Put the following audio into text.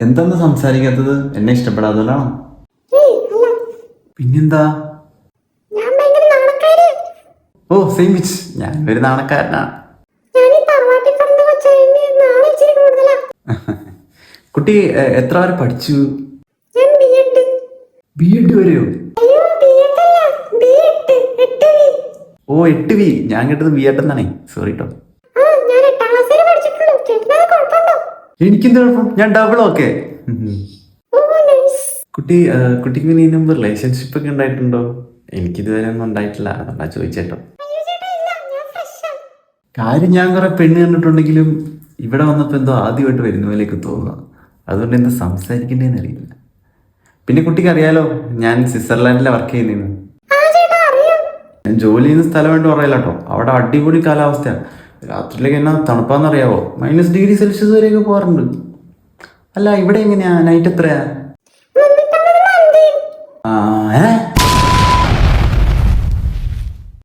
എന്തെന്ന് സംസാരിക്കാത്തത്? എന്നെ ഇഷ്ടപ്പെടാത്തതാണോ? പിന്നെന്താ? ഓ സെയിം പിച്ച്. ഞാൻ ഒരു നാണക്കാരനാണ്. കുട്ടി എത്ര വരെ പഠിച്ചു? ബി.എഡ് വരെയോ? ഓ 8 വി. ഞാൻ കേട്ടത് ബി.എഡ് എന്നാണേ. സോറി കേട്ടോ. എനിക്കെന്ത് കുഴപ്പം? ഞാൻ ഡബിൾ ഓക്കെ. കുട്ടിക്ക് പിന്നെ ഇതിനു മുമ്പ് റിലേഷൻഷിപ്പ് ഒക്കെ ഉണ്ടായിട്ടുണ്ടോ? എനിക്കിതുവരെ ഒന്നും ഉണ്ടായിട്ടില്ല. അതാ ചോദിച്ചേട്ടോ. കാര്യം ഞാൻ കുറെ പെണ്ണ് കണ്ടിട്ടുണ്ടെങ്കിലും ഇവിടെ വന്നപ്പോൾ എന്തോ ആദ്യമായിട്ട് വരുന്ന പോലെയൊക്കെ തോന്നുക. അതുകൊണ്ട് എന്താ സംസാരിക്കേണ്ടതെന്ന് അറിയില്ല. പിന്നെ കുട്ടിക്ക് അറിയാലോ, ഞാൻ സ്വിറ്റ്സർലാൻഡിലാണ് വർക്ക് ചെയ്യുന്നത്. ഞാൻ ജോലി ചെയ്യുന്ന സ്ഥലമായിട്ട് പറയില്ല കേട്ടോ. അവിടെ അടിപൊളി കാലാവസ്ഥയാണ്. രാത്രിയിലേക്ക് എന്നാ തണുപ്പാന്നറിയാവോ? -°C വരെയൊക്കെ പോകാറുണ്ട്. അല്ല, ഇവിടെ എങ്ങനെയാ? നൈറ്റ് എത്രയാ?